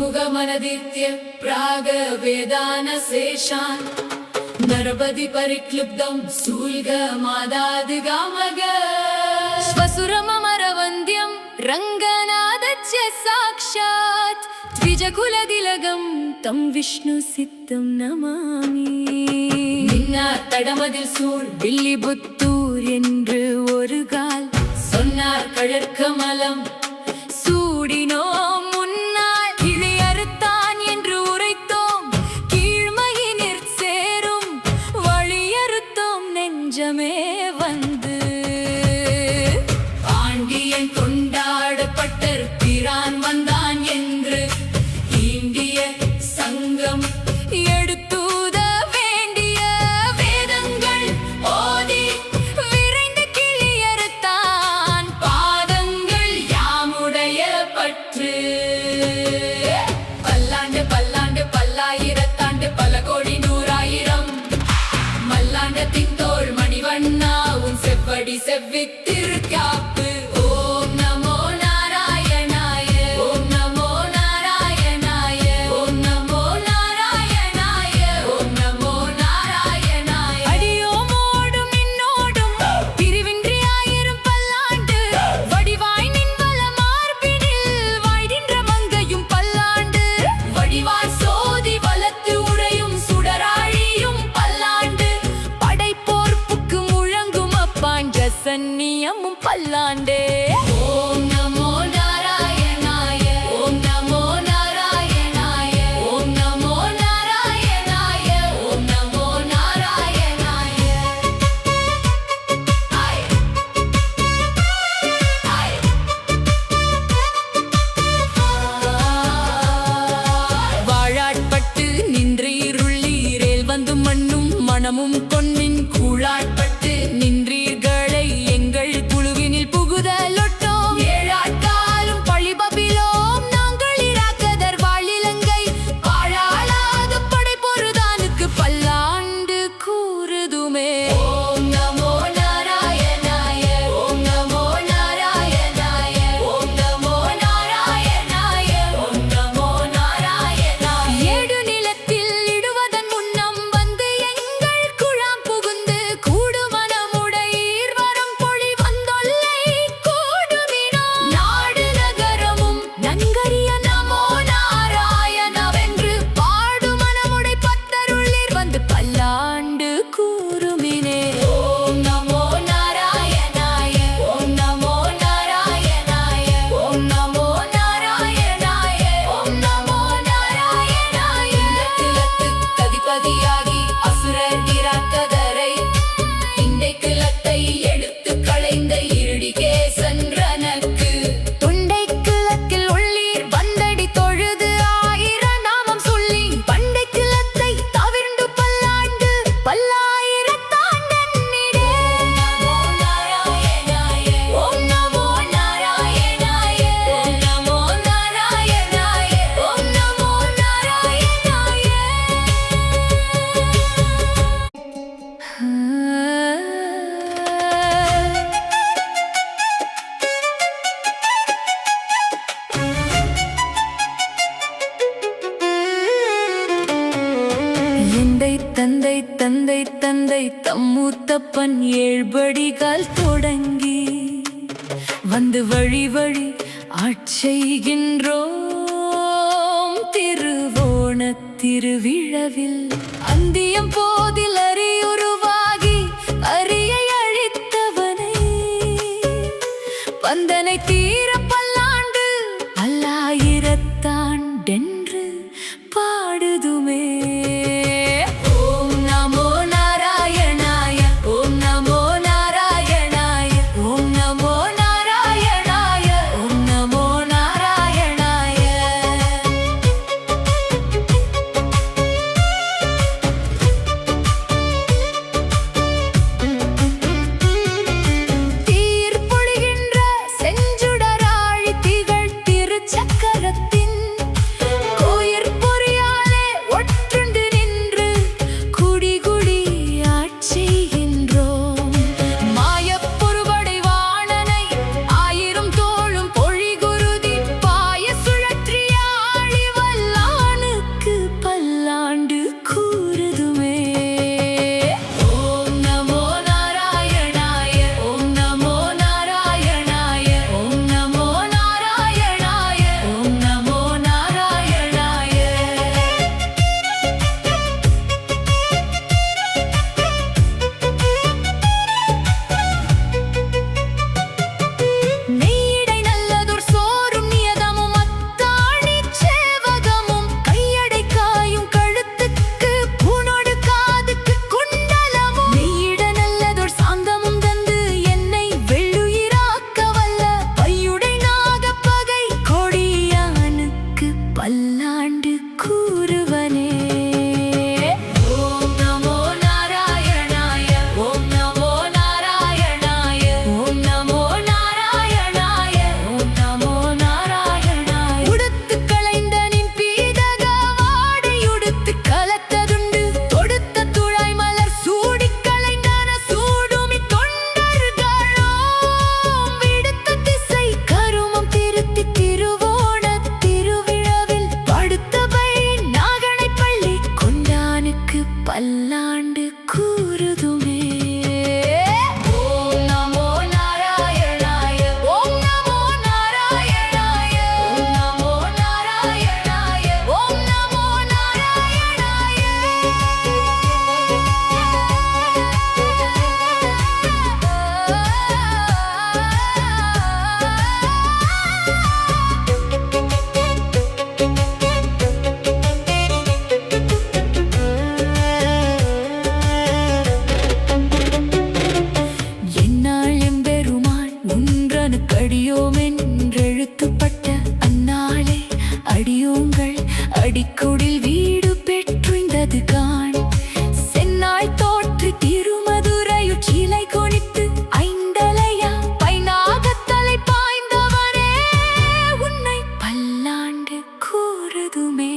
गुरुमुखमनदीत्य प्रागवेदानशेषान् नरपति परिक्लुब्धं सूल्गमादादिगामग स्वसुरममरवन्द्यं रङ्गनादस्य साक्षात् द्विजकुलतिलकं तं विष्णुसिद्धं नमामि தடமதில் சூழ் வில்லிபுத்தூர் என்று ஒரு கால் சொன்னார் கழற்கமலம் சூடினோம் முன்னால் கிளி அறுத்தான் என்று உரைத்தோம் கீழ்மையினிற் சேரும் வழியறுத்தோம் நெஞ்சமே வந்து பாண்டியன் கொண்டாடப்பட்டர் பிரான் வந்தான் என்று இந்திய சங்கம் எடுத்து பல்லாண்டு பல்லாண்டு பல்லாயிரத்தாண்டு பல கோடி நூறாயிரம் மல்லாண்டத்தின் தோள் மணிவண்ணா உன் செவ்வடி செவ்வித்திருக்காப்பு ஓம் நமோ நாராயணாய ஓம் நமோ நாராயணாய ஓம் நமோ நாராயணாய ஓம் நமோ நாராயணாய அடியோமோடும் நின்னோடும் பிரிவின்றி ஆயிரம் பல்லாண்டு வடிவாய் நின்வல மார்பினில் வாய்கின்ற மங்கையும் பல்லாண்டு வடிவாய் சோதி வளத்து உடையும் சுடராழியும் பல்லாண்டு படைப்போர்ப்புக்கு முழங்கும் அப்பான் ஜசன்னியமும் பல்லாண்டே ஓம் நமோ நாராயணாய ஓம் நமோ நாராயணாய ஓம் நமோ நாராயணாய ஓம் நமோ நாராயணாய வாழாட்பட்டு நின்றீருள்ளீரேல் வந்து மண்ணும் மனமும் பொன்னின் கூழாட்பட்டு நின்றீர்களை எங்கள் குழுவினில் புகுதலொட்டோம் ஏழாட்காலும் பழிபபிலோம் நாங்கள் இராக்கதர் வாழிலங்கை பாழாளாத படை பொருதானுக்கு பல்லாண்டு கூறுதுமே ஓம் நமோ நாராயணாய ஓம் நமோ நாராயணாய ஓம் நமோ நாராயணாய ஓம் நமோ நாராயணாய ஏடு நிலத்தில் இடுவதன் முன்னம் வந்து எங்கள் குழாம் புகுந்து கூடுமனமுடையீர் வரம் பொழி வந்தொல்லை கூடுமினோ நாடு நகரமும் நன்கரிய நமோ நாராயணவென்று பாடுமனமுடை பத்தருள்ளீர் வந்து பல்லாண்டு கூறுமினே ஓம் நமோ நாராயணாய ஓம் நமோ நாராயணாய ஓம் நமோ நாராயணாய ஓம் நமோ நாராயணாய திலத்து கதிபதியாகி அசுரர் இராக்கதரை இண்டை கிளத்தை எடுத்து களைந்த இருடிகேசன் ரனக்கு துண்டை கிளத்தில் உள்ளீர் வந்தடி தொழுது ஆயிரம் நாமம் சொல்லி பண்டை கிளத்தை தவிர்ந்து பல்லாண்டு பல்லாயிரத்தாண்டன்னிடே நமோ நாராயணாய ஓம் நமோ நாராயணாய ஓம் நமோ நாராயணாய ஓம் நமோ நாராயணாய எந்தை தந்தை தந்தை தந்தை தம்மூத்தப்பன் ஏழ்படிகால் தொடங்கி வந்து வழி வழி ஆட்செய்கின்றோம் திருவோண திருவிழவில் அந்தியம் போதில் அரியுருவாகி அரியை அழித்தவனை வந்தனை தீர பல்லாண்டு பல்லாயிரத்தாண்டென்று பாடுதுமே ஓம் நமோ நாராயணாய ஓம் நமோ நாராயணாய ஓம் நமோ நாராயணாய ஓம் நமோ நாராயணாய தீர்ப்பொழிகின்ற செஞ்சுடராழி திகழ் திருச்சக்கரத்தின் பல்லாண்டு கூறுவனே. ஓம் நமோ நாராயணாய ஓம் நமோ நாராயணாய ஓம் நமோ நாராயணாய ஓம் நமோ நாராயணாய. உடுத்து களைந்த நின் பீதக வாடையுடுத்து கலத்ததுண்டு தொடுத்த துழாய் மலர் சூடி களைந்தன சூடுமி தொண்டர்களோம் விடுத்த திசை கருமம் திருத்தி திருவோண திருவிழாவில் படுத்தபை நாகனை பள்ளி கொண்டானுக்கு பல்லாண்டு கூறுதுமே. ஓம் நமோ நாராயணாய ஓம் நமோ நாராயணாய ஓம் நமோ நாராயணாய ஓம் நமோ என்னால் எம்பெருமான் உன்றனுக்கு அடியோம் என்றெழுத்துப்பட்ட அந்நாளே அடியோங்கள் அடிக்குடில் வீடு பெற்றிருந்தது காண். செந்நாள் தோற்று திருமதுரையுட் சிலை கொணித்து ஐந்தலையா பைநாகத்தலை பாய்ந்தவனே உன்னை பல்லாண்டு கூறுதுமே.